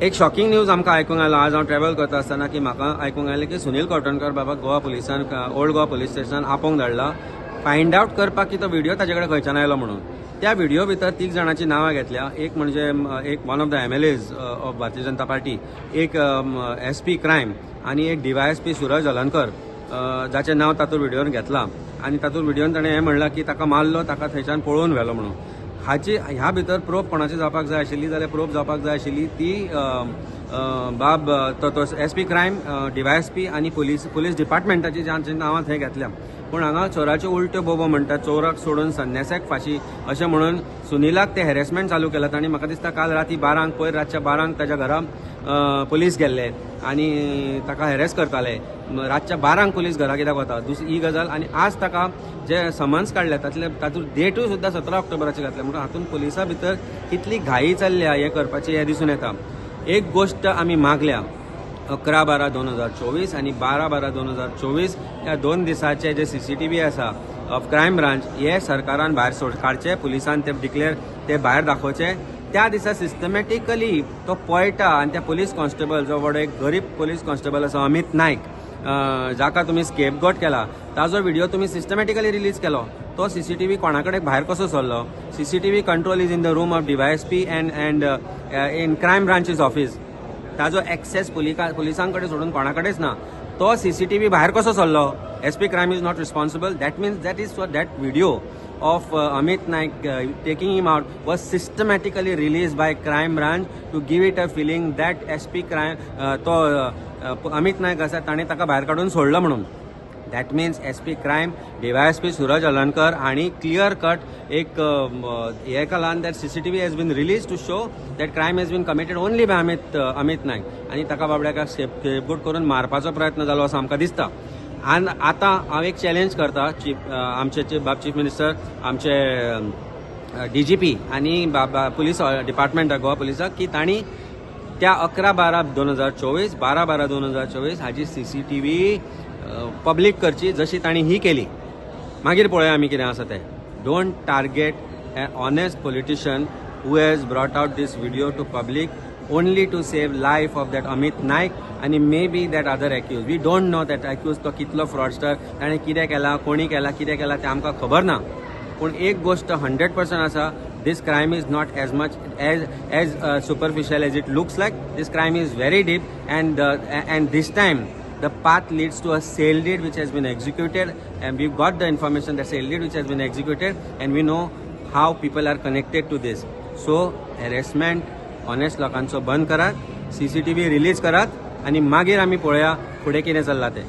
एक shocking news आमकां आयकूंक आयलो. आज हांव ट्रॅव्हल करता आसतना की म्हाका आयकूंक आयलें की सुनील कोटणकर बाबा गोवा पुलिसान ओल्ड गोवा पुलीस स्टेशनान आपोवंक धाडला फायंड आउट करपाक की तो व्हिडिओ ताजे कडेन खंयच्यान आयलो म्हणून. त्या व्हिडिओ भितर 3 जाणांची नांवां घेतल्या. एक म्हणजे एक one of the MLAs of Bharatiya Janata party, एक SP क्रायम आनी एक DYSP सुरज अलनकर, जाचें नांव तातूंत व्हिडिओन घेतलां. आनी तातूंत व्हिडिओन ताणें हें म्हणलां की ताका मारलो, ताका थंयच्यान पळोवन व्हेलो म्हणून. ह्या भितर प्रोब कोणाची जावपाक जाय आशिल्ली जाल्यार प्रोब जावपाक जाय आशिल्ली ती बाब तो SP क्रायम, DYSP आनी पुलीस डिपार्टमेंटाची जांची नांवां थंय घेतल्या. पूण हांगा चोराच्यो उलट्यो बोबो म्हणटात, चोराक सोडून संन्यासाक फाशी अशें म्हणून सुनिलाक ते हॅरेसमेंट चालू केला. तांणी म्हाका दिसता काल राती 12 पयर रातच्या 12 ताच्या घरा पुलीस गेल्ले आनी ताका हॅरेस करताले. रातच्या 12 पुलीस घरा कित्याक वता ही गजाल. आनी आज ताका जे समन्स काडले तातूंत डेटूय सुद्दां 17 ऑक्टोबराची घातल्या. म्हणून हातूंत पुलिसां भितर कितली घाई चल्ल्या हें करपाची हें दिसून येता. एक गोश्ट आमी मागल्या 11/12/2024 आनी 12/12/2024 ह्या 2 दिसाचे जे CCTV आसा ऑफ क्रायम ब्रांच हे सरकारान भायर काडचे, पुलिसान ते डिक्लेअर ते भायर दाखोवचे. त्या दिसा सिस्टमॅटिकली तो पळटा आनी त्या पुलीस कॉन्स्टेबल जो व्हडलो एक गरीब पुलीस कॉन्स्टेबल आसा अमित नायक, जाका तुमी स्केपगोट केला, ताजो व्हिडिओ तुमी सिस्टमॅटिकली रिलीज केलो. तो CCTV कोणाकडे भायर कसो सरलो? CCTV control is in the room of DYSP and in crime branches office. ताजो एक्सेस पुलिसांकडे सोडून कोणाकडेच ना. तो CCTV भायर कसो सरलो? SP crime is not responsible. That means that is for that video of Amit Naik taking him out was systematically released by crime branch to give it a feeling that SP crime तो Amit Naik आसा ताणें ताका भायर काडून सोडलो म्हणून. That means SP crime, DYSP Suraj Alankar हांणी clear cut एक हें केलां that CCTV has been release to show that crime has been committed only by Amit Nayak. आनी ताका बाबड्याक स्केपगोट करून मारपाचो प्रयत्न जालो असो आमकां दिसता. आनी आतां हांव एक चॅलेंज करता आमचे बाब चीफ मिनिस्टर, आमचे DGP आनी पुलीस डिपार्टमेंट गोवा पुलिसाक की तांणी त्या 11/12/2024 12/12/2024 हाची CCTV पब्लीक करची जशी तांणी ही केली. मागीर पळोवया आमी कितें आसा तें. Don't target a honest politician who has brought out this video to public only to save life of that Amit Naik and maybe that other accused. We don't know that accused to kitlo fraudster ताणे कितें केला, कोणी केला, कितें केला ते आमकां खबर ना. पूण एक गोष्ट 100% आसा, this crime is not as much as superficial as it looks like. This crime is very deep and this time the path leads to a sale deed which has been executed, and we've got the information that sale deed which has been executed and we know how people are connected to this. So harassment honest लोकांचो बंद करात, CCTV release करात आनी मागीर आमी पळोवया फुडें कितें चल्लां तें.